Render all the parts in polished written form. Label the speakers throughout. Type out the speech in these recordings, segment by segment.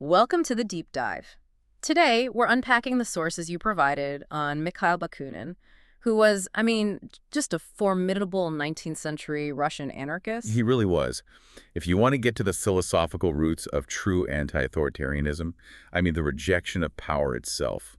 Speaker 1: Welcome to the deep dive. Today, we're unpacking the sources you provided on Mikhail Bakunin, who was, just a formidable 19th century Russian anarchist.
Speaker 2: He really was. If you want to get to the philosophical roots of true anti-authoritarianism, the rejection of power itself,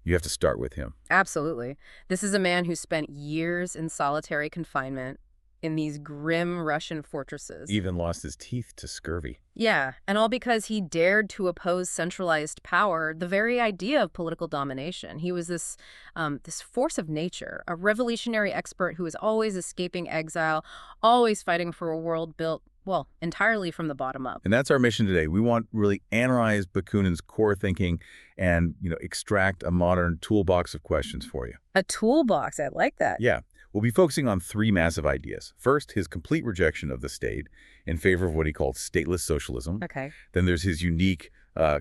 Speaker 2: you have to start with him.
Speaker 1: Absolutely. This is a man who spent years in solitary confinement in these grim Russian fortresses.
Speaker 2: Even lost his teeth to scurvy.
Speaker 1: Yeah, and all because he dared to oppose centralized power, the very idea of political domination. He was this force of nature, a revolutionary expert who was always escaping exile, always fighting for a world built, well, entirely from the bottom up.
Speaker 2: And that's our mission today. We want to really analyze Bakunin's core thinking and, extract a modern toolbox of questions for you.
Speaker 1: A toolbox, I like that.
Speaker 2: Yeah. We'll be focusing on three massive ideas. First, his complete rejection of the state in favor of what he called stateless socialism.
Speaker 1: Okay.
Speaker 2: Then there's his unique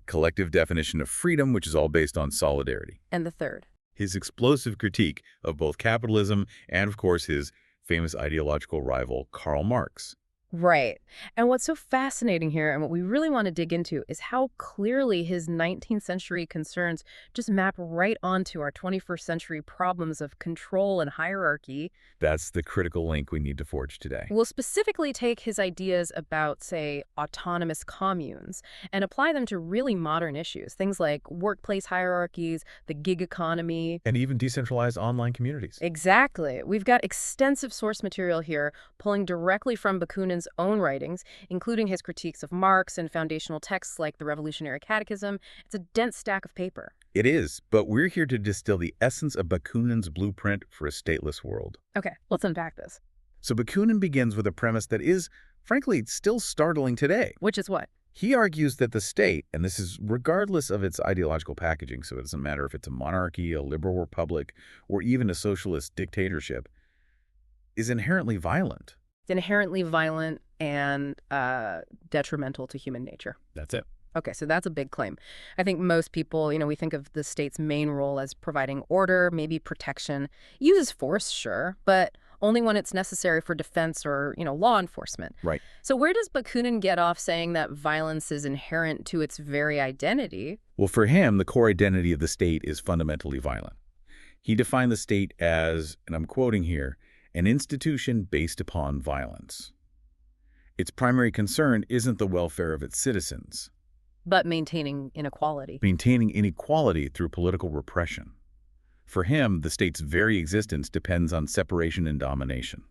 Speaker 2: collective definition of freedom, which is all based on solidarity.
Speaker 1: And the third?
Speaker 2: His explosive critique of both capitalism and, of course, his famous ideological rival, Karl Marx.
Speaker 1: Right. And what's so fascinating here, and what we really want to dig into, is how clearly his 19th century concerns just map right onto our 21st century problems of control and hierarchy.
Speaker 2: That's the critical link we need to forge today.
Speaker 1: We'll specifically take his ideas about, say, autonomous communes and apply them to really modern issues, things like workplace hierarchies, the gig economy.
Speaker 2: And even decentralized online communities.
Speaker 1: Exactly. We've got extensive source material here, pulling directly from Bakunin's own writings, including his critiques of Marx and foundational texts like the Revolutionary Catechism. It's a dense stack of paper.
Speaker 2: It is, but we're here to distill the essence of Bakunin's blueprint for a stateless world.
Speaker 1: Okay, let's unpack this.
Speaker 2: So Bakunin begins with a premise that is, frankly, still startling today.
Speaker 1: Which is what?
Speaker 2: He argues that the state, and this is regardless of its ideological packaging, so it doesn't matter if it's a monarchy, a liberal republic, or even a socialist dictatorship, is inherently violent.
Speaker 1: It's inherently violent and detrimental to human nature.
Speaker 2: That's it.
Speaker 1: Okay, so that's a big claim. I think most people, we think of the state's main role as providing order, maybe protection. It uses force, sure, but only when it's necessary for defense or, law enforcement.
Speaker 2: Right.
Speaker 1: So where does Bakunin get off saying that violence is inherent to its very identity?
Speaker 2: Well, for him, the core identity of the state is fundamentally violent. He defined the state as, and I'm quoting here, an institution based upon violence. Its primary concern isn't the welfare of its citizens,
Speaker 1: but maintaining inequality.
Speaker 2: Maintaining inequality through political repression. For him, the state's very existence depends on separation and domination.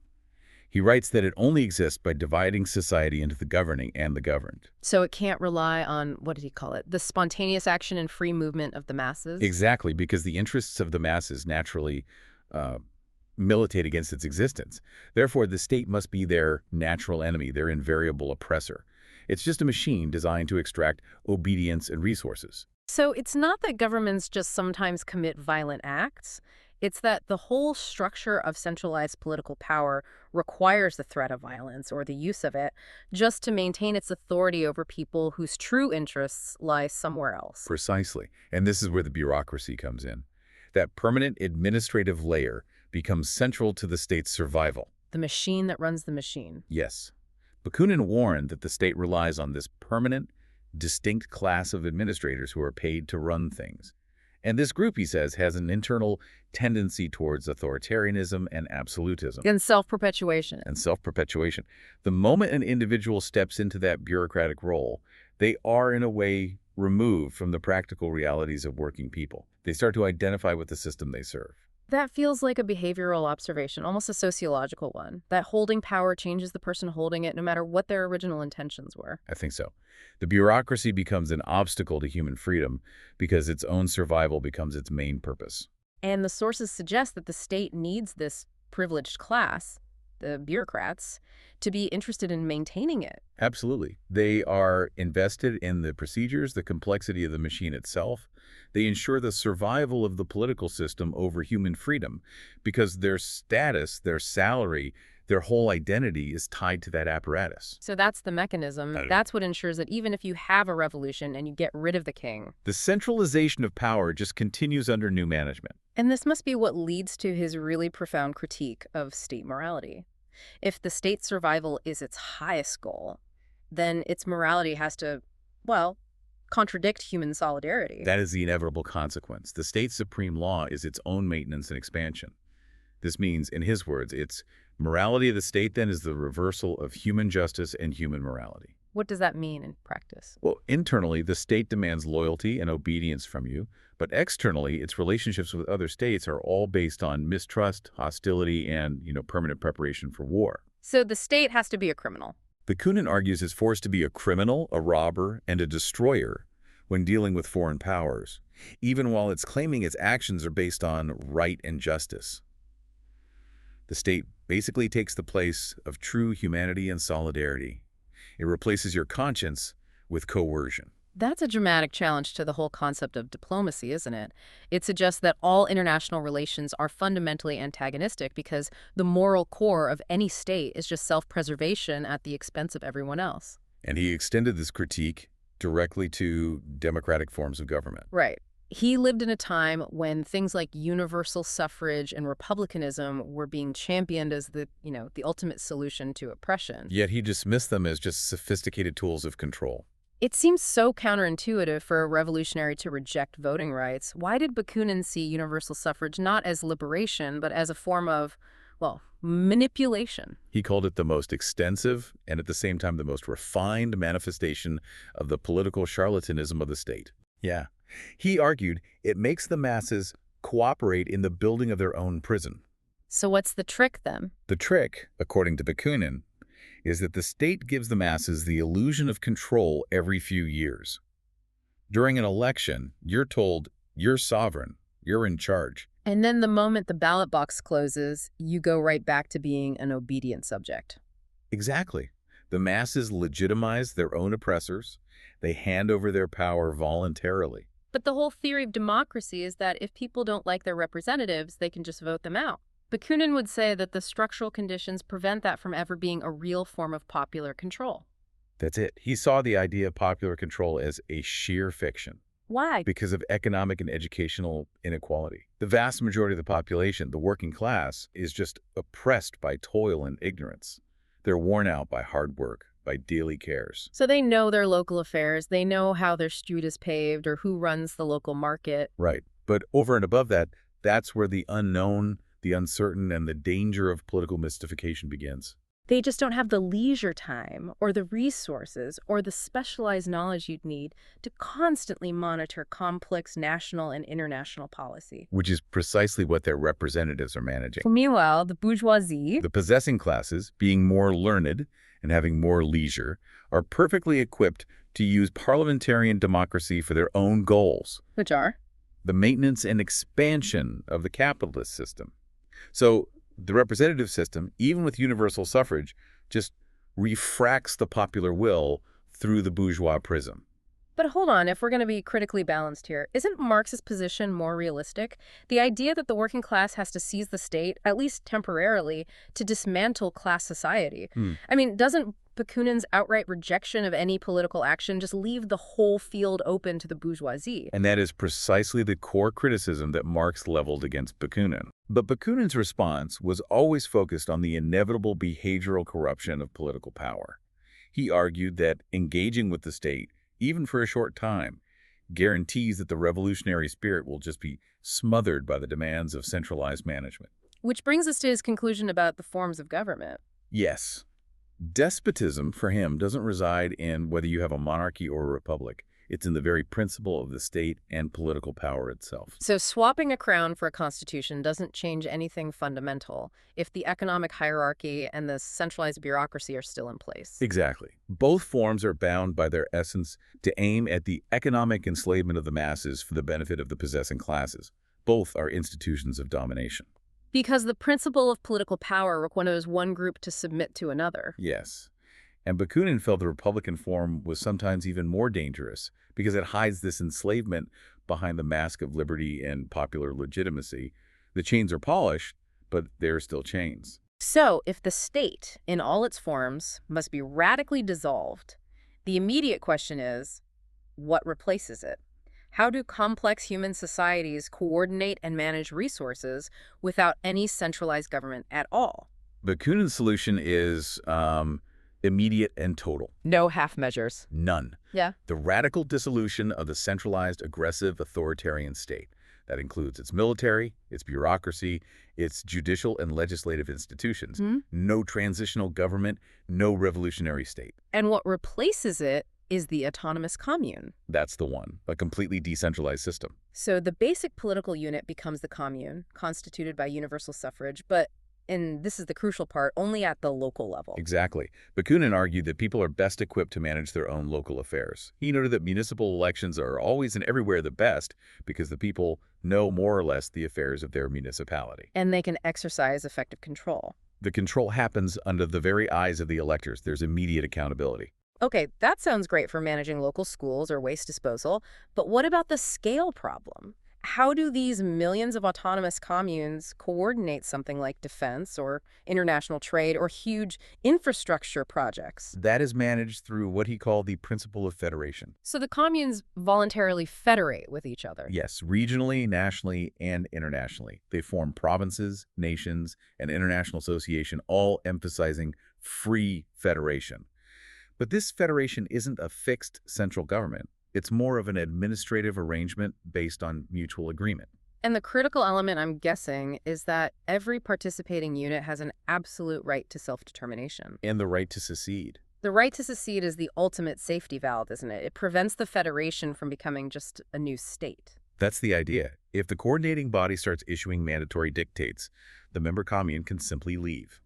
Speaker 2: He writes that it only exists by dividing society into the governing and the governed.
Speaker 1: So it can't rely on, what did he call it, the spontaneous action and free movement of the masses?
Speaker 2: Exactly, because the interests of the masses naturally militate against its existence. Therefore, the state must be their natural enemy, their invariable oppressor. It's just a machine designed to extract obedience and resources.
Speaker 1: So it's not that governments just sometimes commit violent acts. It's that the whole structure of centralized political power requires the threat of violence or the use of it just to maintain its authority over people whose true interests lie somewhere else.
Speaker 2: Precisely. And this is where the bureaucracy comes in. That permanent administrative layer becomes central to the state's survival.
Speaker 1: The machine that runs the machine.
Speaker 2: Yes. Bakunin warned that the state relies on this permanent, distinct class of administrators who are paid to run things. And this group, he says, has an internal tendency towards authoritarianism and absolutism.
Speaker 1: And self-perpetuation.
Speaker 2: The moment an individual steps into that bureaucratic role, they are, in a way, removed from the practical realities of working people. They start to identify with the system they serve.
Speaker 1: That feels like a behavioral observation, almost a sociological one, that holding power changes the person holding it no matter what their original intentions were.
Speaker 2: I think so. The bureaucracy becomes an obstacle to human freedom because its own survival becomes its main purpose.
Speaker 1: And the sources suggest that the state needs this privileged class, the bureaucrats, to be interested in maintaining it.
Speaker 2: Absolutely. They are invested in the procedures, the complexity of the machine itself. They ensure the survival of the political system over human freedom because their status, their salary, their whole identity is tied to that apparatus.
Speaker 1: So that's the mechanism. That's what ensures that even if you have a revolution and you get rid of the king,
Speaker 2: the centralization of power just continues under new management.
Speaker 1: And this must be what leads to his really profound critique of state morality. If the state's survival is its highest goal, then its morality has to, well, contradict human solidarity.
Speaker 2: That is the inevitable consequence. The state's supreme law is its own maintenance and expansion. This means, in his words, its morality of the state then is the reversal of human justice and human morality.
Speaker 1: What does that mean in practice?
Speaker 2: Well, internally, the state demands loyalty and obedience from you, but externally, its relationships with other states are all based on mistrust, hostility, and, permanent preparation for war.
Speaker 1: So the state has to be a criminal.
Speaker 2: Bakunin argues it's forced to be a criminal, a robber, and a destroyer when dealing with foreign powers, even while it's claiming its actions are based on right and justice. The state basically takes the place of true humanity and solidarity. It replaces your conscience with coercion.
Speaker 1: That's a dramatic challenge to the whole concept of diplomacy, isn't it? It suggests that all international relations are fundamentally antagonistic because the moral core of any state is just self-preservation at the expense of everyone else.
Speaker 2: And he extended this critique directly to democratic forms of government.
Speaker 1: Right. He lived in a time when things like universal suffrage and republicanism were being championed as the ultimate solution to oppression.
Speaker 2: Yet he dismissed them as just sophisticated tools of control.
Speaker 1: It seems so counterintuitive for a revolutionary to reject voting rights. Why did Bakunin see universal suffrage not as liberation, but as a form of, manipulation?
Speaker 2: He called it the most extensive and at the same time the most refined manifestation of the political charlatanism of the state. Yeah. He argued it makes the masses cooperate in the building of their own prison.
Speaker 1: So what's the trick then?
Speaker 2: The trick, according to Bakunin, is that the state gives the masses the illusion of control every few years. During an election, you're told you're sovereign, you're in charge.
Speaker 1: And then the moment the ballot box closes, you go right back to being an obedient subject.
Speaker 2: Exactly. The masses legitimize their own oppressors. They hand over their power voluntarily.
Speaker 1: But the whole theory of democracy is that if people don't like their representatives, they can just vote them out. Bakunin would say that the structural conditions prevent that from ever being a real form of popular control.
Speaker 2: That's it. He saw the idea of popular control as a sheer fiction.
Speaker 1: Why?
Speaker 2: Because of economic and educational inequality. The vast majority of the population, the working class, is just oppressed by toil and ignorance. They're worn out by hard work, by daily cares.
Speaker 1: So they know their local affairs, they know how their street is paved or who runs the local market.
Speaker 2: Right. But over and above that, that's where the unknown, the uncertain, and the danger of political mystification begins.
Speaker 1: They just don't have the leisure time or the resources or the specialized knowledge you'd need to constantly monitor complex national and international policy.
Speaker 2: Which is precisely what their representatives are managing.
Speaker 1: Meanwhile, the bourgeoisie,
Speaker 2: The possessing classes, being more learned and having more leisure, are perfectly equipped to use parliamentarian democracy for their own goals.
Speaker 1: which are
Speaker 2: The maintenance and expansion of the capitalist system. So the representative system, even with universal suffrage, just refracts the popular will through the bourgeois prism.
Speaker 1: But hold on, if we're going to be critically balanced here, isn't Marx's position more realistic? The idea that the working class has to seize the state, at least temporarily, to dismantle class society. I mean, doesn't Bakunin's outright rejection of any political action just leave the whole field open to the bourgeoisie?
Speaker 2: And that is precisely the core criticism that Marx leveled against Bakunin. But Bakunin's response was always focused on the inevitable behavioral corruption of political power. He argued that engaging with the state, even for a short time, guarantees that the revolutionary spirit will just be smothered by the demands of centralized management.
Speaker 1: Which brings us to his conclusion about the forms of government.
Speaker 2: Yes, despotism for him doesn't reside in whether you have a monarchy or a republic. It's in the very principle of the state and political power itself.
Speaker 1: So swapping a crown for a constitution doesn't change anything fundamental if the economic hierarchy and the centralized bureaucracy are still in place.
Speaker 2: Exactly. Both forms are bound by their essence to aim at the economic enslavement of the masses for the benefit of the possessing classes. Both are institutions of domination.
Speaker 1: Because the principle of political power requires one group to submit to another.
Speaker 2: Yes. And Bakunin felt the Republican form was sometimes even more dangerous because it hides this enslavement behind the mask of liberty and popular legitimacy. The chains are polished, but they're still chains.
Speaker 1: So, if the state, in all its forms, must be radically dissolved, the immediate question is, what replaces it? How do complex human societies coordinate and manage resources without any centralized government at all?
Speaker 2: Bakunin's solution is Immediate and total.
Speaker 1: No half measures.
Speaker 2: None.
Speaker 1: Yeah.
Speaker 2: The radical dissolution of the centralized, aggressive, authoritarian state. That includes its military, its bureaucracy, its judicial and legislative institutions. No transitional government, no revolutionary state.
Speaker 1: And what replaces it is the autonomous commune.
Speaker 2: That's the one, a completely decentralized system.
Speaker 1: So the basic political unit becomes the commune, constituted by universal suffrage, but, and this is the crucial part, only at the local level.
Speaker 2: Exactly. Bakunin argued that people are best equipped to manage their own local affairs. He noted that municipal elections are always and everywhere the best because the people know more or less the affairs of their municipality.
Speaker 1: And they can exercise effective control.
Speaker 2: The control happens under the very eyes of the electors. There's immediate accountability.
Speaker 1: Okay, that sounds great for managing local schools or waste disposal, but what about the scale problem? How do these millions of autonomous communes coordinate something like defense or international trade or huge infrastructure projects?
Speaker 2: That is managed through what he called the principle of federation.
Speaker 1: So the communes voluntarily federate with each other.
Speaker 2: Yes, regionally, nationally, and internationally. They form provinces, nations, and international association, all emphasizing free federation. But this federation isn't a fixed central government. It's more of an administrative arrangement based on mutual agreement.
Speaker 1: And the critical element, I'm guessing, is that every participating unit has an absolute right to self-determination.
Speaker 2: And the right to secede.
Speaker 1: The right to secede is the ultimate safety valve, isn't it? It prevents the federation from becoming just a new state.
Speaker 2: That's the idea. If the coordinating body starts issuing mandatory dictates, the member commune can simply leave.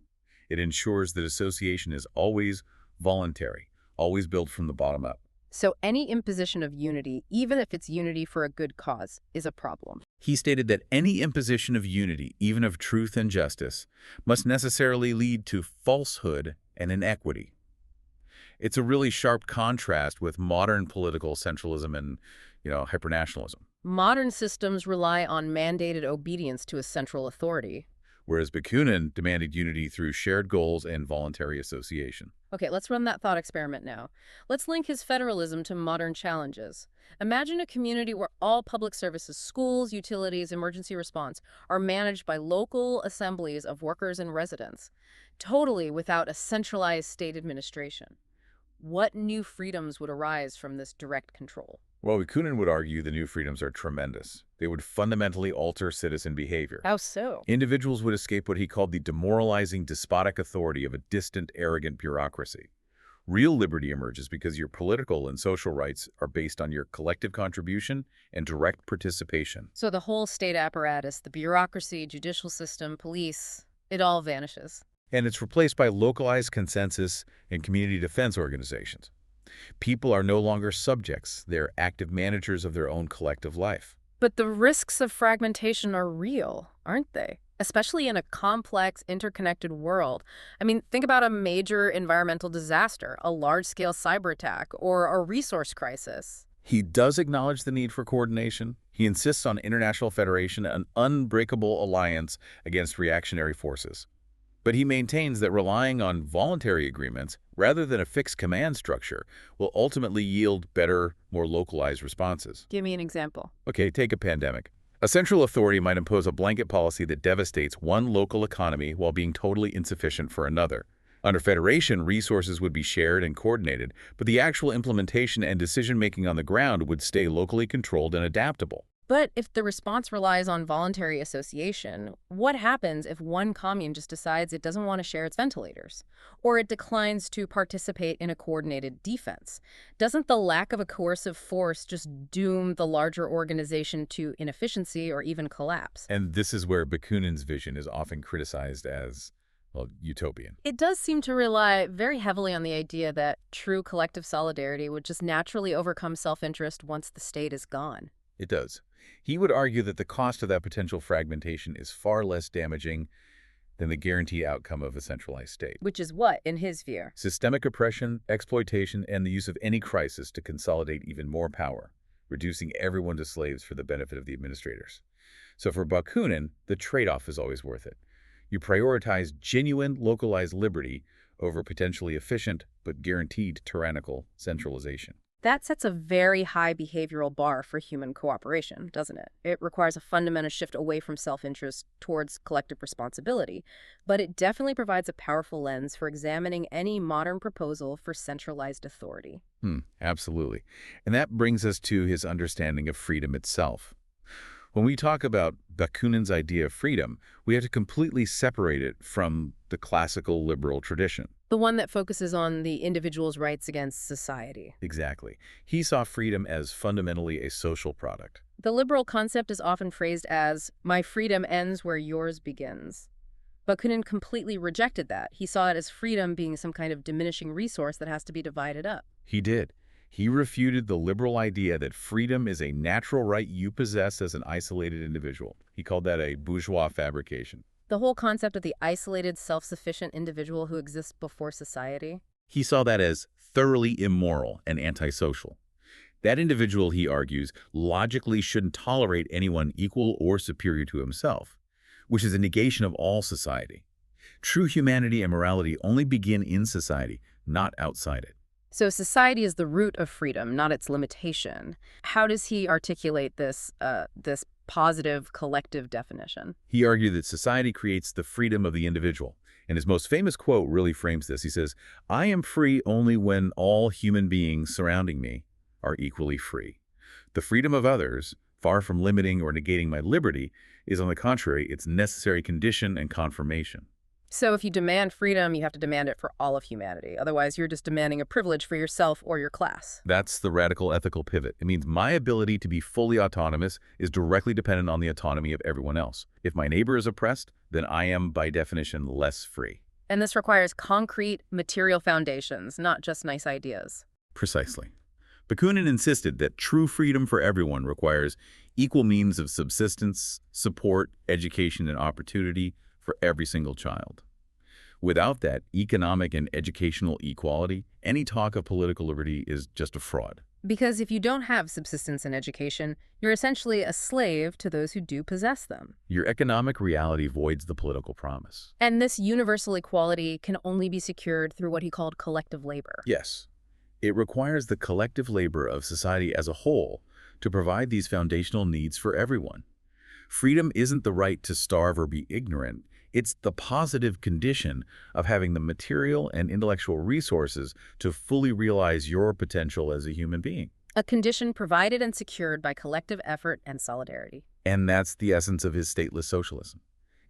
Speaker 2: It ensures that association is always voluntary, always built from the bottom up.
Speaker 1: So any imposition of unity, even if it's unity for a good cause, is a problem.
Speaker 2: He stated that any imposition of unity, even of truth and justice, must necessarily lead to falsehood and inequity. It's a really sharp contrast with modern political centralism and, hypernationalism.
Speaker 1: Modern systems rely on mandated obedience to a central authority.
Speaker 2: Whereas Bakunin demanded unity through shared goals and voluntary association.
Speaker 1: Okay, let's run that thought experiment now. Let's link his federalism to modern challenges. Imagine a community where all public services, schools, utilities, emergency response, are managed by local assemblies of workers and residents, totally without a centralized state administration. What new freedoms would arise from this direct control?
Speaker 2: Well, Bakunin would argue the new freedoms are tremendous. They would fundamentally alter citizen behavior.
Speaker 1: How so?
Speaker 2: Individuals would escape what he called the demoralizing, despotic authority of a distant, arrogant bureaucracy. Real liberty emerges because your political and social rights are based on your collective contribution and direct participation.
Speaker 1: So the whole state apparatus, the bureaucracy, judicial system, police, it all vanishes.
Speaker 2: And it's replaced by localized consensus and community defense organizations. People are no longer subjects. They're active managers of their own collective life.
Speaker 1: But the risks of fragmentation are real, aren't they? Especially in a complex, interconnected world. I mean, think about a major environmental disaster, a large-scale cyber attack, or a resource crisis.
Speaker 2: He does acknowledge the need for coordination. He insists on international federation, an unbreakable alliance against reactionary forces. But he maintains that relying on voluntary agreements, rather than a fixed command structure, will ultimately yield better, more localized responses.
Speaker 1: Give me an example.
Speaker 2: Okay, take a pandemic. A central authority might impose a blanket policy that devastates one local economy while being totally insufficient for another. Under federation, resources would be shared and coordinated, but the actual implementation and decision-making on the ground would stay locally controlled and adaptable.
Speaker 1: But if the response relies on voluntary association, what happens if one commune just decides it doesn't want to share its ventilators? Or it declines to participate in a coordinated defense? Doesn't the lack of a coercive force just doom the larger organization to inefficiency or even collapse?
Speaker 2: And this is where Bakunin's vision is often criticized as, well, utopian.
Speaker 1: It does seem to rely very heavily on the idea that true collective solidarity would just naturally overcome self-interest once the state is gone.
Speaker 2: It does. He would argue that the cost of that potential fragmentation is far less damaging than the guaranteed outcome of a centralized state.
Speaker 1: Which is what, in his view?
Speaker 2: Systemic oppression, exploitation, and the use of any crisis to consolidate even more power, reducing everyone to slaves for the benefit of the administrators. So for Bakunin, the trade-off is always worth it. You prioritize genuine, localized liberty over potentially efficient but guaranteed tyrannical centralization.
Speaker 1: That sets a very high behavioral bar for human cooperation, doesn't it? It requires a fundamental shift away from self-interest towards collective responsibility, but it definitely provides a powerful lens for examining any modern proposal for centralized authority.
Speaker 2: Absolutely. And that brings us to his understanding of freedom itself. When we talk about Bakunin's idea of freedom, we have to completely separate it from the classical liberal tradition.
Speaker 1: The one that focuses on the individual's rights against society.
Speaker 2: Exactly. He saw freedom as fundamentally a social product.
Speaker 1: The liberal concept is often phrased as, my freedom ends where yours begins. Bakunin completely rejected that. He saw it as freedom being some kind of diminishing resource that has to be divided up.
Speaker 2: He did. He refuted the liberal idea that freedom is a natural right you possess as an isolated individual. He called that a bourgeois fabrication.
Speaker 1: The whole concept of the isolated, self-sufficient individual who exists before society.
Speaker 2: He saw that as thoroughly immoral and antisocial. That individual, he argues, logically shouldn't tolerate anyone equal or superior to himself, which is a negation of all society. True humanity and morality only begin in society, not outside it.
Speaker 1: So society is the root of freedom, not its limitation. How does he articulate this positive collective definition?
Speaker 2: He argued that society creates the freedom of the individual. And his most famous quote really frames this. He says, "I am free only when all human beings surrounding me are equally free. The freedom of others, far from limiting or negating my liberty, is on the contrary its necessary condition and confirmation."
Speaker 1: So if you demand freedom, you have to demand it for all of humanity. Otherwise, you're just demanding a privilege for yourself or your class.
Speaker 2: That's the radical ethical pivot. It means my ability to be fully autonomous is directly dependent on the autonomy of everyone else. If my neighbor is oppressed, then I am, by definition, less free.
Speaker 1: And this requires concrete, material foundations, not just nice ideas.
Speaker 2: Precisely. Bakunin insisted that true freedom for everyone requires equal means of subsistence, support, education, and opportunity for every single child. Without that economic and educational equality, any talk of political liberty is just a fraud.
Speaker 1: Because if you don't have subsistence and education, you're essentially a slave to those who do possess them.
Speaker 2: Your economic reality voids the political promise.
Speaker 1: And this universal equality can only be secured through what he called collective labor.
Speaker 2: Yes, it requires the collective labor of society as a whole to provide these foundational needs for everyone. Freedom isn't the right to starve or be ignorant. It's the positive condition of having the material and intellectual resources to fully realize your potential as a human being.
Speaker 1: A condition provided and secured by collective effort and solidarity.
Speaker 2: And that's the essence of his stateless socialism.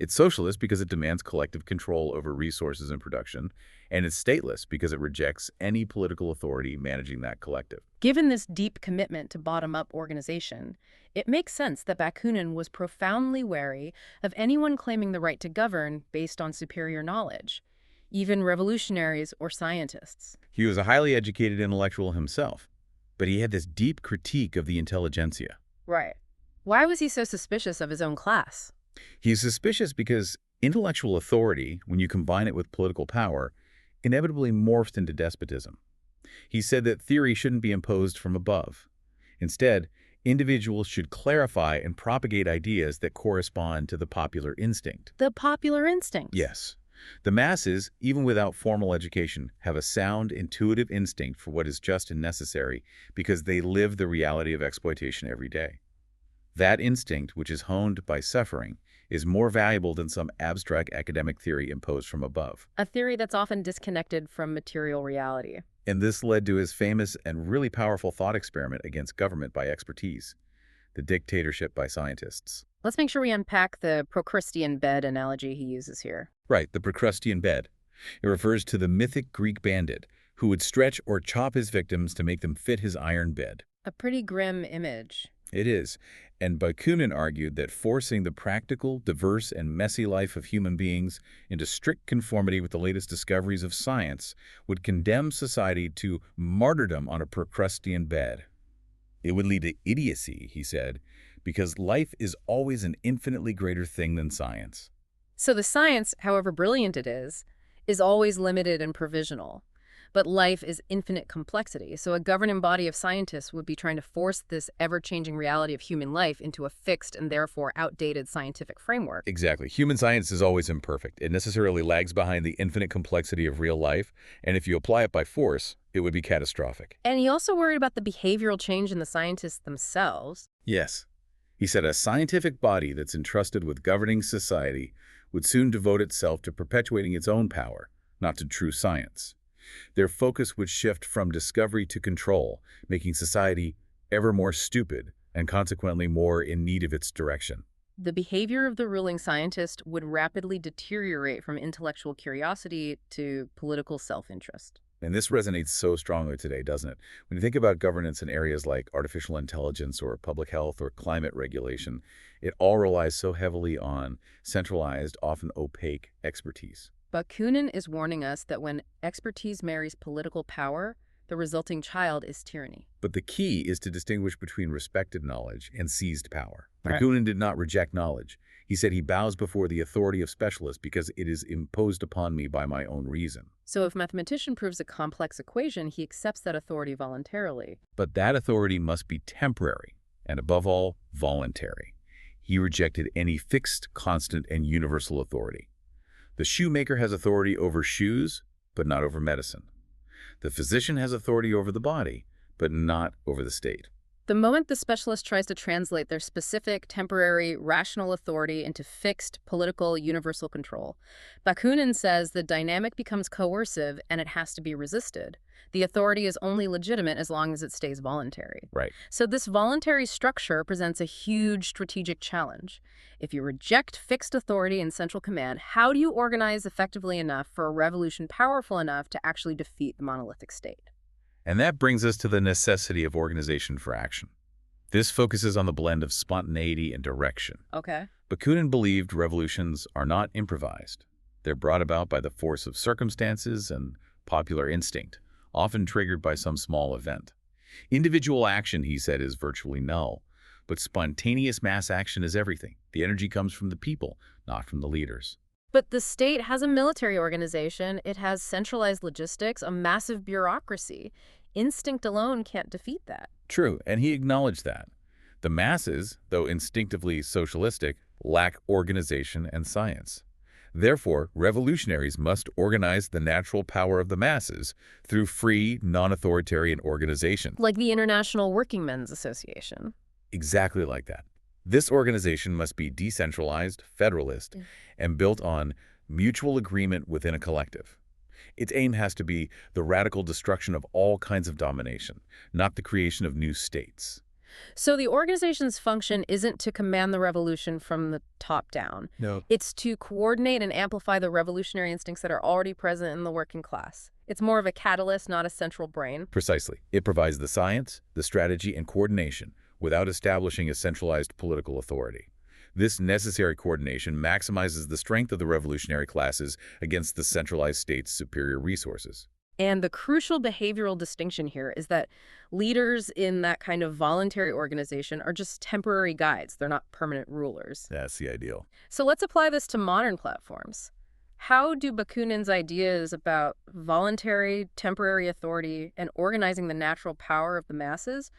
Speaker 2: It's socialist because it demands collective control over resources and production, and it's stateless because it rejects any political authority managing that collective.
Speaker 1: Given this deep commitment to bottom-up organization, it makes sense that Bakunin was profoundly wary of anyone claiming the right to govern based on superior knowledge, even revolutionaries or scientists.
Speaker 2: He was a highly educated intellectual himself, but he had this deep critique of the intelligentsia.
Speaker 1: Right. Why was he so suspicious of his own class?
Speaker 2: He's suspicious because intellectual authority, when you combine it with political power, inevitably morphs into despotism. He said that theory shouldn't be imposed from above. Instead, individuals should clarify and propagate ideas that correspond to the popular instinct.
Speaker 1: The popular instinct?
Speaker 2: Yes. The masses, even without formal education, have a sound, intuitive instinct for what is just and necessary because they live the reality of exploitation every day. That instinct, which is honed by suffering, is more valuable than some abstract academic theory imposed from above.
Speaker 1: A theory that's often disconnected from material reality.
Speaker 2: And this led to his famous and really powerful thought experiment against government by expertise, the dictatorship by scientists.
Speaker 1: Let's make sure we unpack the Procrustean bed analogy he uses here.
Speaker 2: Right, the Procrustean bed. It refers to the mythic Greek bandit who would stretch or chop his victims to make them fit his iron bed.
Speaker 1: A pretty grim image.
Speaker 2: It is, and Bakunin argued that forcing the practical, diverse, and messy life of human beings into strict conformity with the latest discoveries of science would condemn society to martyrdom on a Procrustean bed. It would lead to idiocy, he said, because life is always an infinitely greater thing than science.
Speaker 1: So the science, however brilliant it is always limited and provisional. But life is infinite complexity, so a governing body of scientists would be trying to force this ever-changing reality of human life into a fixed and therefore outdated scientific framework.
Speaker 2: Exactly. Human science is always imperfect. It necessarily lags behind the infinite complexity of real life, and if you apply it by force, it It would be catastrophic.
Speaker 1: And he also worried about the behavioral change in the scientists themselves.
Speaker 2: Yes. He said a scientific body that's entrusted with governing society would soon devote itself to perpetuating its own power, not to true science. Their focus would shift from discovery to control, making society ever more stupid and consequently more in need of its direction.
Speaker 1: The behavior of the ruling scientist would rapidly deteriorate from intellectual curiosity to political self-interest.
Speaker 2: And this resonates so strongly today, doesn't it? When you think about governance in areas like artificial intelligence or public health or climate regulation, it all relies so heavily on centralized, often opaque expertise.
Speaker 1: Bakunin is warning us that when expertise marries political power, the resulting child is tyranny.
Speaker 2: But the key is to distinguish between respected knowledge and seized power.
Speaker 1: Right.
Speaker 2: Bakunin did not reject knowledge. He said he bows before the authority of specialists because it is imposed upon me by my own reason.
Speaker 1: So if a mathematician proves a complex equation, he accepts that authority voluntarily.
Speaker 2: But that authority must be temporary and, above all, voluntary. He rejected any fixed, constant, and universal authority. The shoemaker has authority over shoes, but not over medicine. The physician has authority over the body, but not over the state.
Speaker 1: The moment the specialist tries to translate their specific, temporary, rational authority into fixed, political, universal control, Bakunin says the dynamic becomes coercive and it has to be resisted. The authority is only legitimate as long as it stays voluntary.
Speaker 2: Right.
Speaker 1: So this voluntary structure presents a huge strategic challenge. If you reject fixed authority and central command, how do you organize effectively enough for a revolution powerful enough to actually defeat the monolithic state?
Speaker 2: And that brings us to the necessity of organization for action. This focuses on the blend of spontaneity and direction.
Speaker 1: Okay.
Speaker 2: Bakunin believed revolutions are not improvised. They're brought about by the force of circumstances and popular instinct, often triggered by some small event. Individual action, he said, is virtually null, but spontaneous mass action is everything. The energy comes from the people, not from the leaders.
Speaker 1: But the state has a military organization, it has centralized logistics, a massive bureaucracy. Instinct alone can't defeat that.
Speaker 2: True, and he acknowledged that. The masses, though instinctively socialistic, lack organization and science. Therefore, revolutionaries must organize the natural power of the masses through free, non-authoritarian organization.
Speaker 1: Like the International Workingmen's Association.
Speaker 2: Exactly like that. This organization must be decentralized, federalist, and built on mutual agreement within a collective. Its aim has to be the radical destruction of all kinds of domination, not the creation of new states.
Speaker 1: So the organization's function isn't to command the revolution from the top down.
Speaker 2: No.
Speaker 1: It's to coordinate and amplify the revolutionary instincts that are already present in the working class. It's more of a catalyst, not a central brain.
Speaker 2: Precisely. It provides the science, the strategy, and coordination without establishing a centralized political authority. This necessary coordination maximizes the strength of the revolutionary classes against the centralized state's superior resources.
Speaker 1: And the crucial behavioral distinction here is that leaders in that kind of voluntary organization are just temporary guides. They're not permanent rulers.
Speaker 2: That's the ideal.
Speaker 1: So let's apply this to modern platforms. How do Bakunin's ideas about voluntary, temporary authority and organizing the natural power of the masses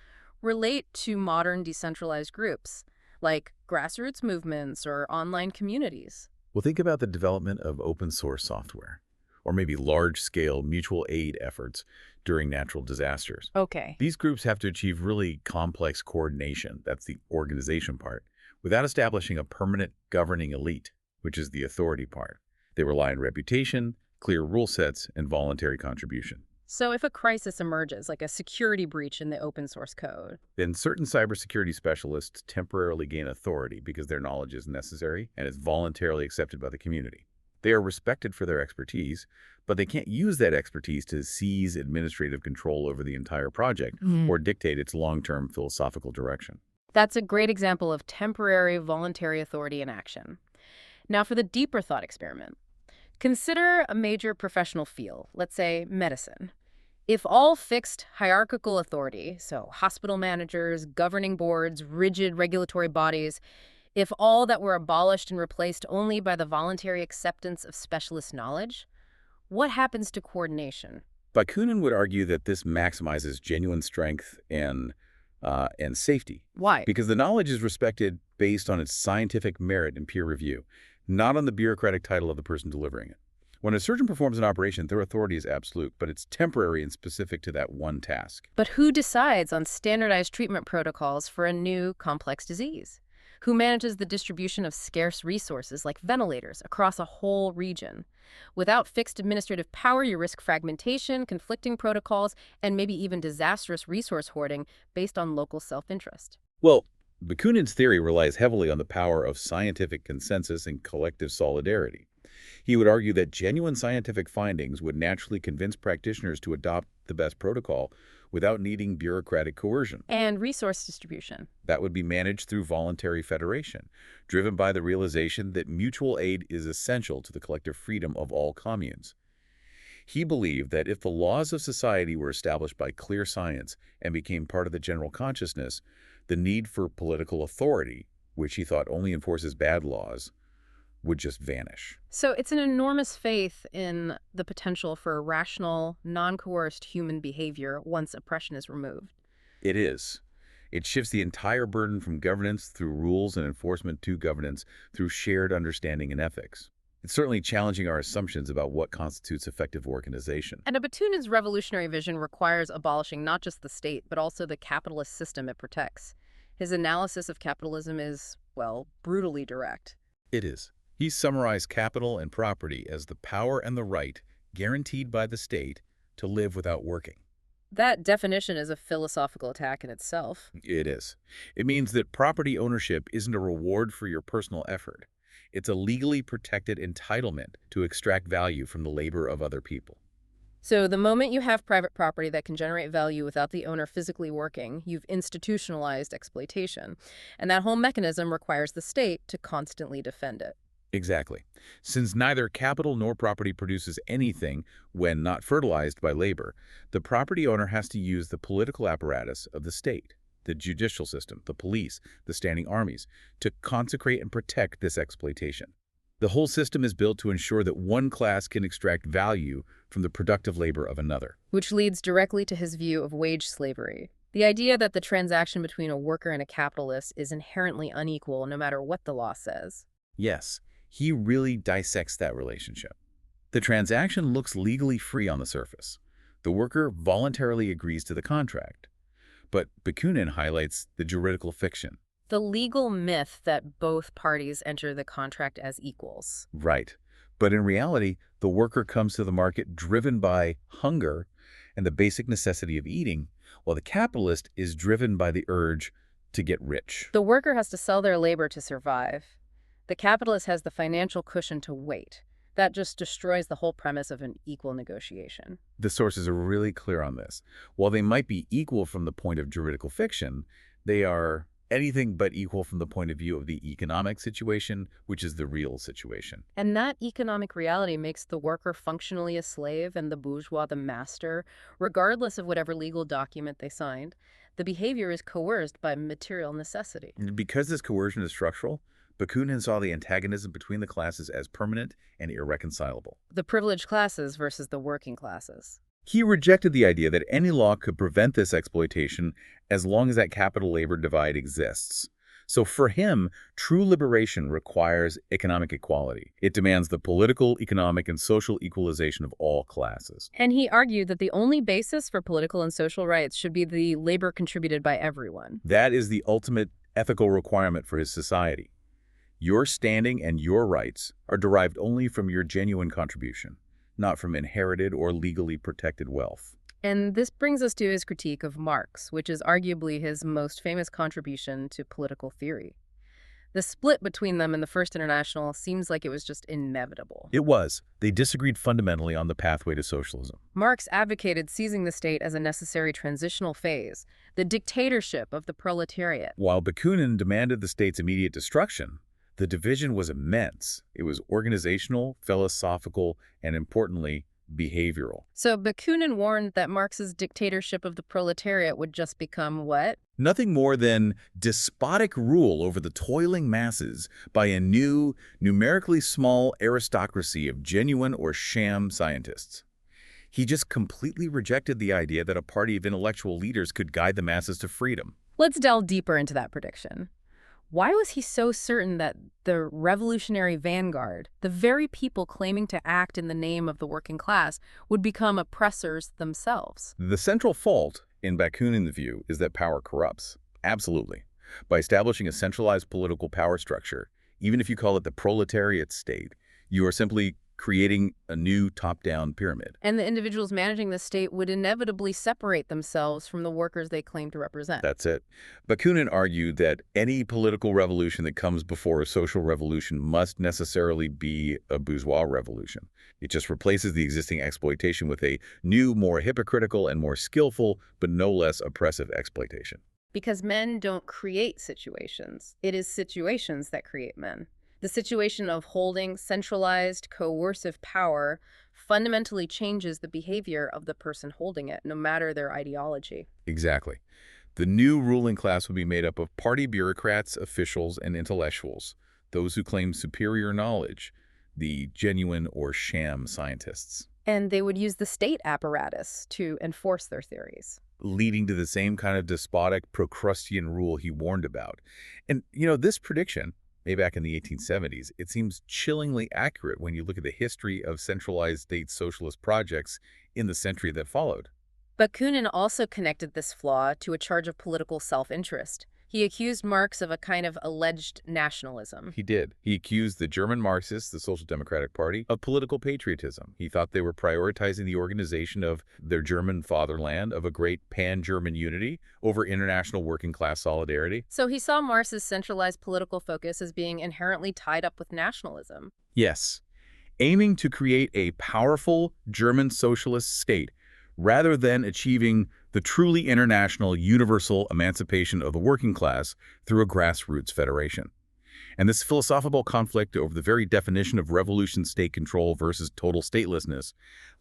Speaker 1: relate to modern decentralized groups, like grassroots movements or online communities?
Speaker 2: Well, think about the development of open source software, or maybe large-scale mutual aid efforts during natural disasters.
Speaker 1: Okay.
Speaker 2: These groups have to achieve really complex coordination, that's the organization part, without establishing a permanent governing elite, which is the authority part. They rely on reputation, clear rule sets, and voluntary contribution.
Speaker 1: So if a crisis emerges, like a security breach in the open source code,
Speaker 2: Then certain cybersecurity specialists temporarily gain authority because their knowledge is necessary and is voluntarily accepted by the community. They are respected for their expertise, but they can't use that expertise to seize administrative control over the entire project or dictate its long-term philosophical direction.
Speaker 1: that's a great example of temporary voluntary authority in action. Now for the deeper thought experiment. Consider a major professional field, let's say medicine. If all fixed hierarchical authority, so hospital managers, governing boards, rigid regulatory bodies, if all that were abolished and replaced only by the voluntary acceptance of specialist knowledge, what happens to coordination?
Speaker 2: Bakunin would argue that this maximizes genuine strength and safety,
Speaker 1: Why?
Speaker 2: because the knowledge is respected based on its scientific merit and peer review, not on the bureaucratic title of the person delivering it. When a surgeon performs an operation, their authority is absolute, but it's temporary and specific to that one task.
Speaker 1: But who decides on standardized treatment protocols for a new, complex disease? Who manages the distribution of scarce resources like ventilators across a whole region? Without fixed administrative power, you risk fragmentation, conflicting protocols, and maybe even disastrous resource hoarding based on local self-interest.
Speaker 2: Well, Bakunin's theory relies heavily on the power of scientific consensus and collective solidarity. He would argue that genuine scientific findings would naturally convince practitioners to adopt the best protocol without needing bureaucratic coercion.
Speaker 1: And resource distribution.
Speaker 2: That would be managed through voluntary federation, driven by the realization that mutual aid is essential to the collective freedom of all communes. He believed that if the laws of society were established by clear science and became part of the general consciousness, the need for political authority, which he thought only enforces bad laws, would just vanish.
Speaker 1: So it's an enormous faith in the potential for rational, non-coerced human behavior once oppression is removed.
Speaker 2: It is. It shifts the entire burden from governance through rules and enforcement to governance through shared understanding and ethics. It's certainly challenging our assumptions about what constitutes effective organization.
Speaker 1: And Bakunin's revolutionary vision requires abolishing not just the state, but also the capitalist system it protects. His analysis of capitalism is, well, brutally direct.
Speaker 2: It is. He summarized capital and property as the power and the right guaranteed by the state to live without working.
Speaker 1: That definition is a philosophical attack in itself.
Speaker 2: It is. It means that property ownership isn't a reward for your personal effort. It's a legally protected entitlement to extract value from the labor of other people.
Speaker 1: So the moment you have private property that can generate value without the owner physically working, you've institutionalized exploitation. And that whole mechanism requires the state to constantly defend it.
Speaker 2: Exactly. Since neither capital nor property produces anything when not fertilized by labor, the property owner has to use the political apparatus of the state, the judicial system, the police, the standing armies, to consecrate and protect this exploitation. The whole system is built to ensure that one class can extract value from the productive labor of another.
Speaker 1: Which leads directly to his view of wage slavery. The idea that the transaction between a worker and a capitalist is inherently unequal no matter what the law says.
Speaker 2: Yes, he really dissects that relationship. The transaction looks legally free on the surface. The worker voluntarily agrees to the contract. But Bakunin highlights the juridical fiction.
Speaker 1: The legal myth that both parties enter the contract as equals.
Speaker 2: Right. But in reality, the worker comes to the market driven by hunger and the basic necessity of eating, while the capitalist is driven by the urge to get rich.
Speaker 1: The worker has to sell their labor to survive. The capitalist has the financial cushion to wait. That just destroys the whole premise of an equal negotiation.
Speaker 2: The sources are really clear on this. While they might be equal from the point of juridical fiction, they are anything but equal from the point of view of the economic situation, which is the real situation.
Speaker 1: And that economic reality makes the worker functionally a slave and the bourgeois the master, regardless of whatever legal document they signed. The behavior is coerced by material necessity.
Speaker 2: And because this coercion is structural, Bakunin saw the antagonism between the classes as permanent and irreconcilable.
Speaker 1: The privileged classes versus the working classes.
Speaker 2: He rejected the idea that any law could prevent this exploitation as long as that capital-labor divide exists. So for him, true liberation requires economic equality. It demands the political, economic, and social equalization of all classes.
Speaker 1: And he argued that the only basis for political and social rights should be the labor contributed by everyone.
Speaker 2: That is the ultimate ethical requirement for his society. Your standing and your rights are derived only from your genuine contribution, not from inherited or legally protected wealth.
Speaker 1: And this brings us to his critique of Marx, which is arguably his most famous contribution to political theory. The split between them in the First International seems like it was just inevitable.
Speaker 2: It was. They disagreed fundamentally on the pathway to socialism.
Speaker 1: Marx advocated seizing the state as a necessary transitional phase, the dictatorship of the proletariat.
Speaker 2: While Bakunin demanded the state's immediate destruction, the division was immense. It was organizational, philosophical, and importantly, behavioral.
Speaker 1: So Bakunin warned that Marx's dictatorship of the proletariat would just become what?
Speaker 2: Nothing more than despotic rule over the toiling masses by a new, numerically small aristocracy of genuine or sham scientists. He just completely rejected the idea that a party of intellectual leaders could guide the masses to freedom.
Speaker 1: Let's delve deeper into that prediction. Why was he so certain that the revolutionary vanguard, the very people claiming to act in the name of the working class, would become oppressors themselves?
Speaker 2: The central fault, in Bakunin's view, is that power corrupts. Absolutely. By establishing a centralized political power structure, even if you call it the proletariat state, you are simply creating a new top-down pyramid.
Speaker 1: And the individuals managing the state would inevitably separate themselves from the workers they claim to represent.
Speaker 2: That's it. Bakunin argued that any political revolution that comes before a social revolution must necessarily be a bourgeois revolution. It just replaces the existing exploitation with a new, more hypocritical and more skillful, but no less oppressive exploitation.
Speaker 1: Because men don't create situations. It is situations that create men. The situation of holding centralized, coercive power fundamentally changes the behavior of the person holding it, no matter their ideology.
Speaker 2: Exactly. The new ruling class will be made up of party bureaucrats, officials, and intellectuals, those who claim superior knowledge, the genuine or sham scientists,
Speaker 1: And they would use the state apparatus to enforce their theories.
Speaker 2: leading to the same kind of despotic Procrustean rule he warned about. And, this prediction, way back in the 1870s, it seems chillingly accurate when you look at the history of centralized state socialist projects in the century that followed.
Speaker 1: Bakunin also connected this flaw to a charge of political self-interest. He accused Marx of a kind of alleged nationalism.
Speaker 2: He did. He accused the German Marxists, the Social Democratic Party, of political patriotism. He thought they were prioritizing the organization of their German fatherland, of a great pan-German unity, over international working-class solidarity.
Speaker 1: So he saw Marx's centralized political focus as being inherently tied up with nationalism.
Speaker 2: Yes, aiming to create a powerful German socialist state rather than achieving the truly international universal emancipation of the working class through a grassroots federation. And this philosophical conflict over the very definition of revolution state control versus total statelessness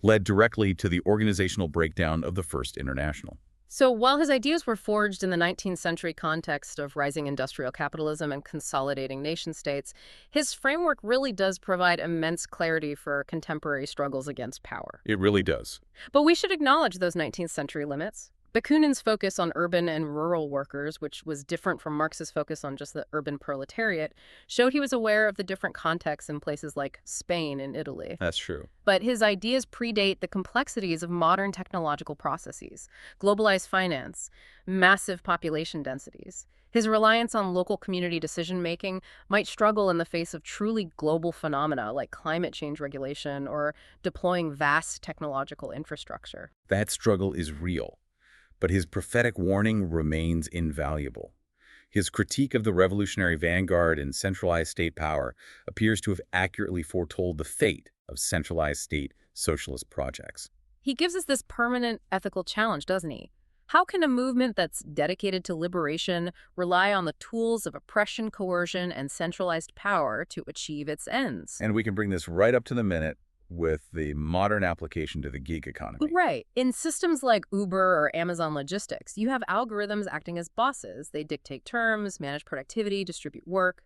Speaker 2: led directly to the organizational breakdown of the First International.
Speaker 1: So while his ideas were forged in the 19th century context of rising industrial capitalism and consolidating nation-states, his framework really does provide immense clarity for contemporary struggles against power.
Speaker 2: It really does.
Speaker 1: But we should acknowledge those 19th century limits. Bakunin's focus on urban and rural workers, which was different from Marx's focus on just the urban proletariat, showed he was aware of the different contexts in places like Spain and Italy.
Speaker 2: That's true.
Speaker 1: But his ideas predate the complexities of modern technological processes, globalized finance, massive population densities. His reliance on local community decision-making might struggle in the face of truly global phenomena like climate change regulation or deploying vast technological infrastructure.
Speaker 2: That struggle is real. But his prophetic warning remains invaluable. His critique of the revolutionary vanguard and centralized state power appears to have accurately foretold the fate of centralized state socialist projects.
Speaker 1: He gives us this permanent ethical challenge, doesn't he? How can a movement that's dedicated to liberation rely on the tools of oppression, coercion, and centralized power to achieve its ends?
Speaker 2: And we can bring this right up to the minute with the modern application to the gig economy.
Speaker 1: Right. In systems like Uber or Amazon Logistics, you have algorithms acting as bosses. They dictate terms, manage productivity, distribute work.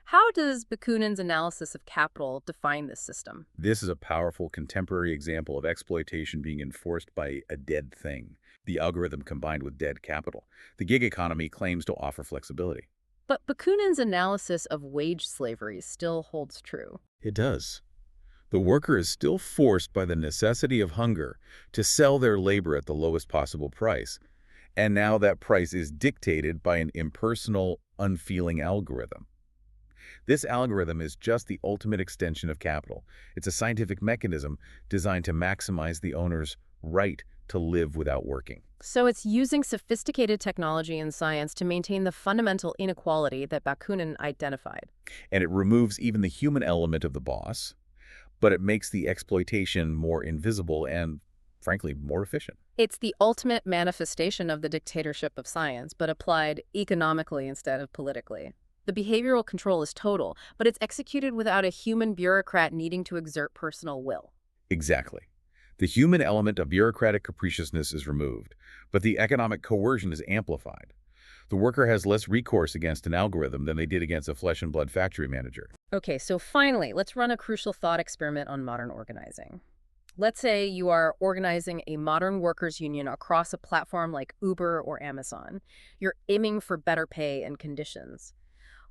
Speaker 1: How does Bakunin's analysis of capital define this system?
Speaker 2: This is a powerful contemporary example of exploitation being enforced by a dead thing, the algorithm combined with dead capital. The gig economy claims to offer flexibility.
Speaker 1: But Bakunin's analysis of wage slavery still holds true.
Speaker 2: It does. The worker is still forced by the necessity of hunger to sell their labor at the lowest possible price. And now that price is dictated by an impersonal, unfeeling algorithm. This algorithm is just the ultimate extension of capital. It's a scientific mechanism designed to maximize the owner's right to live without working.
Speaker 1: So it's using sophisticated technology and science to maintain the fundamental inequality that Bakunin identified.
Speaker 2: And it removes even the human element of the boss, but it makes the exploitation more invisible and, frankly, more efficient.
Speaker 1: It's the ultimate manifestation of the dictatorship of science, but applied economically instead of politically. The behavioral control is total, but it's executed without a human bureaucrat needing to exert personal will.
Speaker 2: Exactly. The human element of bureaucratic capriciousness is removed, but the economic coercion is amplified. The worker has less recourse against an algorithm than they did against a flesh and blood factory manager.
Speaker 1: Okay, so finally, let's run a crucial thought experiment on modern organizing. Let's say you are organizing a modern workers' union across a platform like Uber or Amazon. You're aiming for better pay and conditions.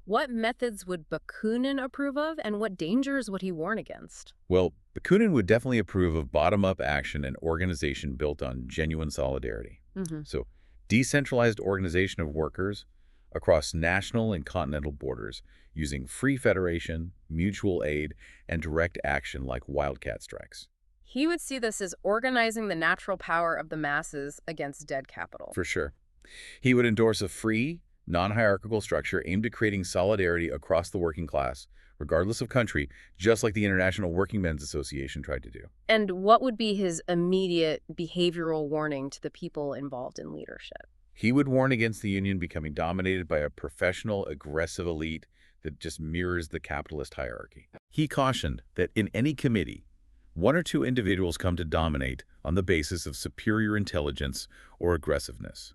Speaker 1: What methods would Bakunin approve of, and what dangers would he warn against?
Speaker 2: Well, Bakunin would definitely approve of bottom-up action and organization built on genuine solidarity.
Speaker 1: Hmm.
Speaker 2: So, decentralized organization of workers across national and continental borders using free federation, mutual aid, and direct action like wildcat strikes.
Speaker 1: He would see this as organizing the natural power of the masses against dead capital.
Speaker 2: For sure. He would endorse a free, non-hierarchical structure aimed at creating solidarity across the working class, regardless of country, just like the International Working Men's Association tried to do.
Speaker 1: And what would be his immediate behavioral warning to the people involved in leadership?
Speaker 2: He would warn against the union becoming dominated by a professional, aggressive elite that just mirrors the capitalist hierarchy. He cautioned that in any committee, one or two individuals come to dominate on the basis of superior intelligence or aggressiveness.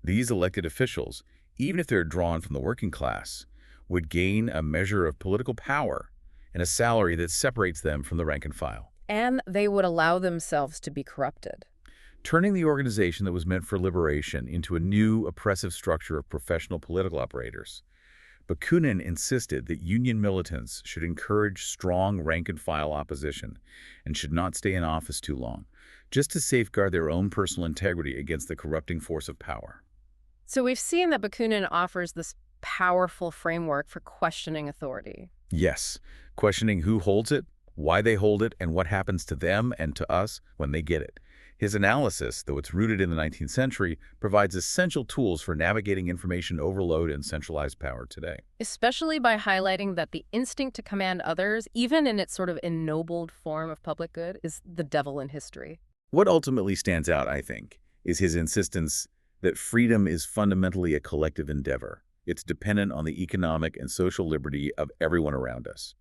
Speaker 2: These elected officials, even if they're drawn from the working class, would gain a measure of political power and a salary that separates them from the rank and file,
Speaker 1: And they would allow themselves to be corrupted.
Speaker 2: turning the organization that was meant for liberation into a new oppressive structure of professional political operators. Bakunin insisted that union militants should encourage strong rank-and-file opposition and should not stay in office too long, just to safeguard their own personal integrity against the corrupting force of power.
Speaker 1: So we've seen that Bakunin offers this powerful framework for questioning authority.
Speaker 2: Yes, questioning who holds it, why they hold it, and what happens to them and to us when they get it. His analysis, though it's rooted in the 19th century, provides essential tools for navigating information overload and centralized power today.
Speaker 1: Especially by highlighting that the instinct to command others, even in its sort of ennobled form of public good, is the devil in history.
Speaker 2: What ultimately stands out, I think, is his insistence that freedom is fundamentally a collective endeavor. It's dependent on the economic and social liberty of everyone around us,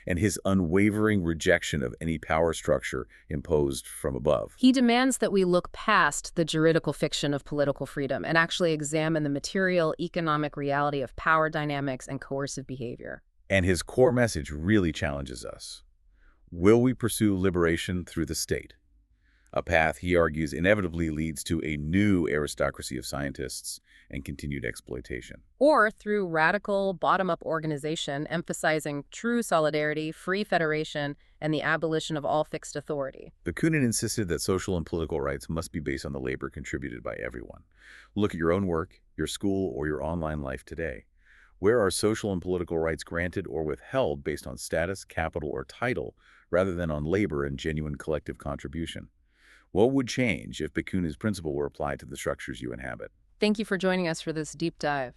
Speaker 2: and his unwavering rejection of any power structure imposed from above.
Speaker 1: He demands that we look past the juridical fiction of political freedom and actually examine the material economic reality of power dynamics and coercive behavior.
Speaker 2: And his core message really challenges us. Will we pursue liberation through the state? A path, he argues, inevitably leads to a new aristocracy of scientists and continued exploitation.
Speaker 1: Or through radical, bottom-up organization emphasizing true solidarity, free federation, and the abolition of all fixed authority.
Speaker 2: Bakunin insisted that social and political rights must be based on the labor contributed by everyone. Look at your own work, your school, or your online life today. Where are social and political rights granted or withheld based on status, capital, or title, rather than on labor and genuine collective contribution? What would change if Bakunin's principle were applied to the structures you inhabit?
Speaker 1: Thank you for joining us for this deep dive.